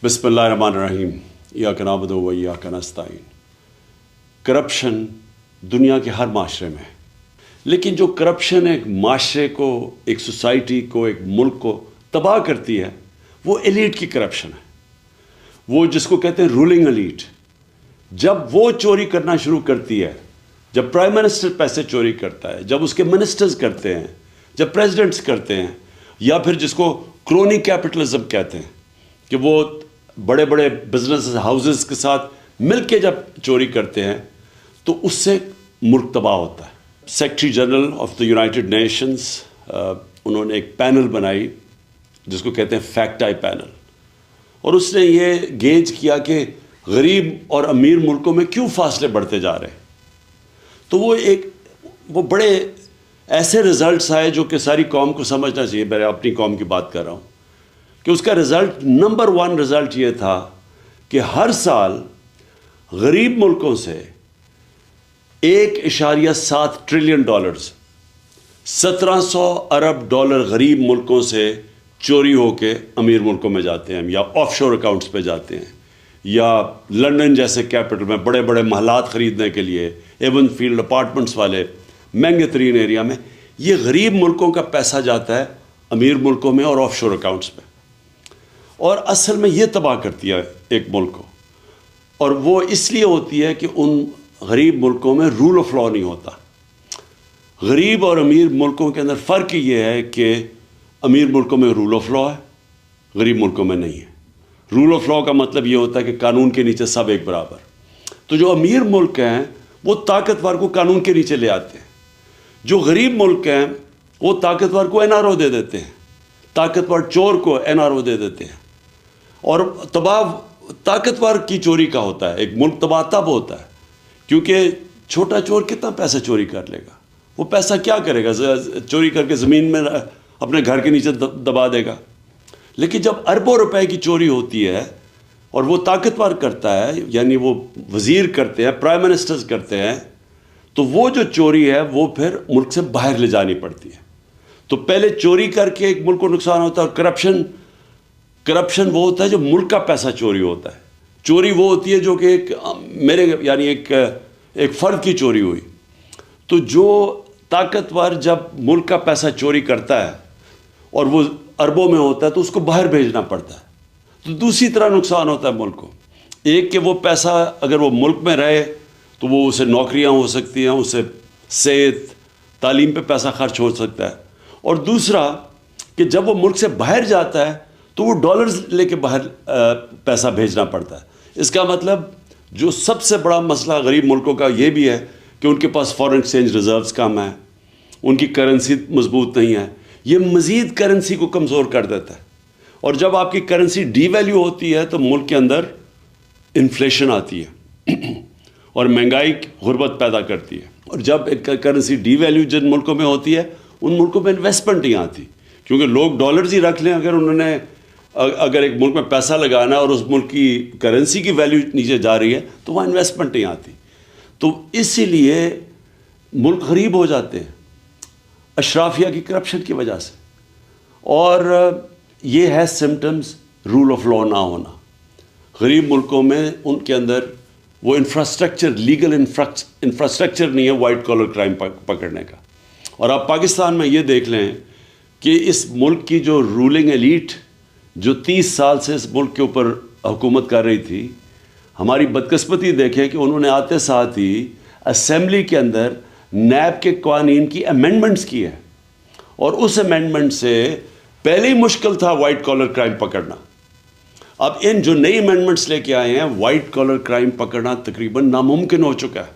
बिस्मिल्लाहिर्रहमानिर्रहीम इय्याका नअबुदु व इय्याका नस्तईन। करप्शन दुनिया के हर माशरे में है, लेकिन जो करप्शन एक माशरे को, एक सोसाइटी को, एक मुल्क को तबाह करती है वो एलीट की करप्शन है। वो जिसको कहते हैं रूलिंग एलीट। जब वो चोरी करना शुरू करती है, जब प्राइम मिनिस्टर पैसे चोरी करता है, जब उसके मिनिस्टर्स करते हैं, जब प्रेसिडेंट्स करते हैं, या फिर जिसको क्रोनी कैपिटलिज्म कहते हैं कि वो बड़े बड़े बिजनेस हाउसेस के साथ मिलके जब चोरी करते हैं, तो उससे मुल्क तबाह होता है। Secretary general of the United Nations उन्होंने एक पैनल बनाई जिसको कहते हैं फैक्ट आई पैनल, और उसने ये गेज किया कि गरीब और अमीर मुल्कों में क्यों फासले बढ़ते जा रहे हैं। तो वो बड़े ऐसे रिजल्ट्स आए जो कि सारी कौम को समझना चाहिए। मैं अपनी कौम की बात कर रहा हूँ कि उसका रिज़ल्ट नंबर 1 रिज़ल्ट ये था कि हर साल गरीब मुल्कों से 1.7 ट्रिलियन डॉलर्स, 1700 अरब डॉलर गरीब मुल्कों से चोरी होके अमीर मुल्कों में जाते हैं, या ऑफशोर अकाउंट्स पे जाते हैं, या लंदन जैसे कैपिटल में बड़े बड़े महलात ख़रीदने के लिए, एवन फील्ड अपार्टमेंट्स वाले महंगे तरीन एरिया में, ये गरीब मुल्कों का पैसा जाता है अमीर मुल्कों में और ऑफशोर अकाउंट्स में, और असल में ये तबाह करती है एक मुल्क को। और वो इसलिए होती है कि उन गरीब मुल्कों में रूल ऑफ लॉ नहीं होता। गरीब और अमीर मुल्कों के अंदर फ़र्क ये है कि अमीर मुल्कों में रूल ऑफ लॉ है, गरीब मुल्कों में नहीं है। रूल ऑफ लॉ का मतलब ये होता है कि कानून के नीचे सब एक बराबर। तो जो अमीर मुल्क हैं वो ताकतवर को कानून के नीचे ले आते हैं, जो गरीब मुल्क हैं वो ताकतवर को एनआरओ दे देते हैं, ताकतवर चोर को एनआरओ दे देते हैं। और तबाह ताकतवर की चोरी का होता है। एक मुल्क तबाह तब होता है क्योंकि छोटा चोर कितना पैसा चोरी कर लेगा, वो पैसा क्या करेगा, चोरी करके ज़मीन में अपने घर के नीचे दबा देगा। लेकिन जब अरबों रुपए की चोरी होती है और वो ताकतवर करता है, यानी वो वज़ीर करते हैं, प्राइम मिनिस्टर्स करते हैं, तो वो जो चोरी है वो फिर मुल्क से बाहर ले जानी पड़ती है। तो पहले चोरी करके एक मुल्क को नुकसान होता है, और करप्शन वो होता है जो मुल्क का पैसा चोरी होता है। चोरी वो होती है जो कि एक फ़र्द की चोरी हुई। तो जो ताकतवर जब मुल्क का पैसा चोरी करता है और वो अरबों में होता है तो उसको बाहर भेजना पड़ता है, तो दूसरी तरह नुकसान होता है मुल्क को। एक कि वो पैसा अगर वो मुल्क में रहे तो वो उसे नौकरियां हो सकती हैं, उसे सेहत तालीम पे पैसा खर्च हो सकता है। और दूसरा कि जब वो मुल्क से बाहर जाता है तो वो डॉलर्स लेके बाहर पैसा भेजना पड़ता है। इसका मतलब जो सबसे बड़ा मसला गरीब मुल्कों का ये भी है कि उनके पास फॉरेन एक्सचेंज रिजर्व्स कम है, उनकी करेंसी मजबूत नहीं है। ये मज़ीद करेंसी को कमज़ोर कर देता है, और जब आपकी करेंसी डीवैल्यू होती है तो मुल्क के अंदर इन्फ्लेशन आती है और महंगाई गुर्बत पैदा करती है। और जब करेंसी डीवैल्यू जिन मुल्कों में होती है उन मुल्कों में इन्वेस्टमेंट नहीं आती, क्योंकि लोग डॉलर्स ही रख लें। अगर एक मुल्क में पैसा लगाना है और उस मुल्क की करेंसी की वैल्यू नीचे जा रही है तो वहाँ इन्वेस्टमेंट नहीं आती। तो इसीलिए मुल्क गरीब हो जाते हैं अशराफिया की करप्शन की वजह से। और ये है सिम्टम्स रूल ऑफ लॉ ना होना। गरीब मुल्कों में उनके अंदर वो इंफ्रास्ट्रक्चर, लीगल इंफ्रास्ट्रक्चर नहीं है वाइट कॉलर क्राइम पकड़ने का। और आप पाकिस्तान में ये देख लें कि इस मुल्क की जो रूलिंग एलीट जो 30 साल से इस मुल्क के ऊपर हुकूमत कर रही थी, हमारी बदकिस्मती देखें कि उन्होंने आते साथ ही असेंबली के अंदर नैब के कानून की अमेंडमेंट्स की है, और उस अमेंडमेंट से पहले ही मुश्किल था वाइट कॉलर क्राइम पकड़ना। अब इन जो नई अमेंडमेंट्स लेके आए हैं, वाइट कॉलर क्राइम पकड़ना तकरीबन नामुमकिन हो चुका है।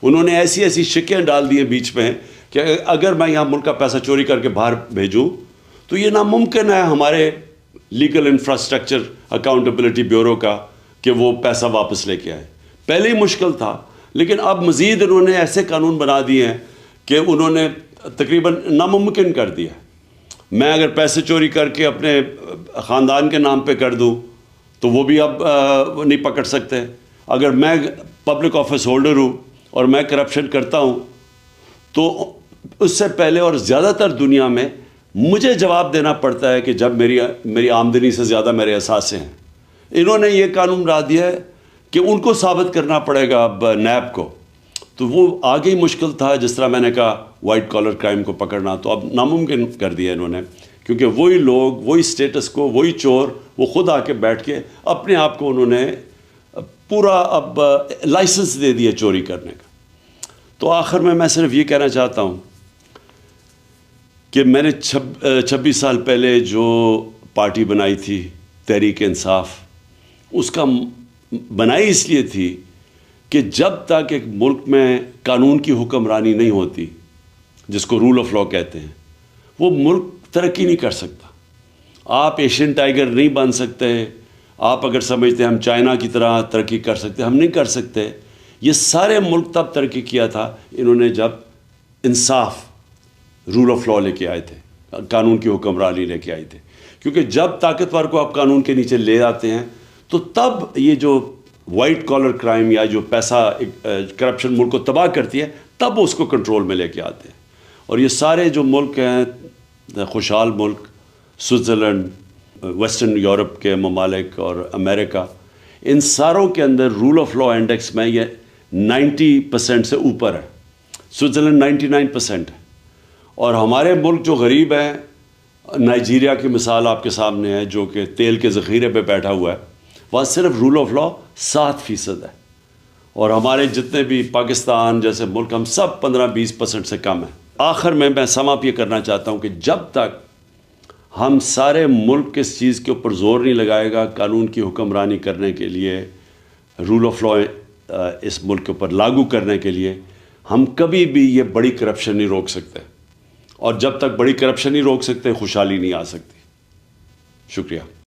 उन्होंने ऐसी ऐसी शिकें डाल दी हैं बीच में कि अगर मैं यहाँ मुल्क का पैसा चोरी करके बाहर भेजूँ तो ये नामुमकिन है हमारे लीगल इंफ्रास्ट्रक्चर अकाउंटेबिलिटी ब्यूरो का कि वो पैसा वापस लेके आए। पहले ही मुश्किल था, लेकिन अब मज़ीद उन्होंने ऐसे कानून बना दिए हैं कि उन्होंने तकरीबन नामुमकिन कर दिया। मैं अगर पैसे चोरी करके अपने ख़ानदान के नाम पे कर दूं तो वो भी अब नहीं पकड़ सकते। अगर मैं पब्लिक ऑफिस होल्डर हूँ और मैं करप्शन करता हूँ तो उससे पहले और ज़्यादातर दुनिया में मुझे जवाब देना पड़ता है कि जब मेरी आमदनी से ज़्यादा मेरे असासे हैं, انہوں نے یہ قانون بنا دیا ہے کہ ان کو ثابت کرنا پڑے گا اب نیب کو، تو وہ آگے ہی مشکل تھا. جس طرح میں نے کہا وائٹ کالر کرائم کو پکڑنا، تو اب ناممکن کر دیا انہوں نے، کیونکہ وہی لوگ، وہی سٹیٹس کو، وہی چور، وہ خود آ کے بیٹھ کے اپنے آپ کو انہوں نے پورا اب لائسنس دے دیا چوری کرنے کا. تو آخر میں صرف یہ کہنا چاہتا ہوں کہ میں نے 26 سال پہلے جو پارٹی بنائی تھی تحریک انصاف، اس کا بنائی اس لیے تھی کہ جب تک ایک ملک میں قانون کی حکمرانی نہیں ہوتی، جس کو رول آف لا کہتے ہیں، وہ ملک ترقی نہیں کر سکتا. آپ ایشین ٹائیگر نہیں بن سکتے. آپ اگر سمجھتے ہیں ہم چائنا کی طرح ترقی کر سکتے، ہم نہیں کر سکتے. یہ سارے ملک تب ترقی کیا تھا انہوں نے جب انصاف، رول آف لا لے کے آئے تھے، قانون کی حکمرانی لے کے آئے تھے. کیونکہ جب طاقتور کو آپ قانون کے نیچے لے آتے ہیں تو تب یہ جو وائٹ کالر کرائم یا جو پیسہ کرپشن ملک کو تباہ کرتی ہے، تب اس کو کنٹرول میں لے کے آتے ہیں. اور یہ سارے جو ملک ہیں، خوشحال ملک، سوئٹزرلینڈ، ویسٹرن یورپ کے ممالک اور امریکہ، ان ساروں کے اندر رول آف لا انڈیکس میں یہ 90% سے اوپر ہے. سوئٹزرلینڈ 99% ہے. اور ہمارے ملک جو غریب ہیں، نائجیریا کی مثال آپ کے سامنے ہے، جو کہ تیل کے ذخیرے پہ بیٹھا ہوا ہے، وہاں صرف رول آف لا 7% ہے. اور ہمارے جتنے بھی پاکستان جیسے ملک، ہم سب 15-20% سے کم ہیں. آخر میں سم اپ یہ کرنا چاہتا ہوں کہ جب تک ہم سارے ملک اس چیز کے اوپر زور نہیں لگائے گا قانون کی حکمرانی کرنے کے لیے، رول آف لا اس ملک کے اوپر لاگو کرنے کے لیے، ہم کبھی بھی یہ بڑی کرپشن نہیں روک سکتے. اور جب تک بڑی کرپشن نہیں روک سکتے، خوشحالی نہیں آ سکتی. شکریہ.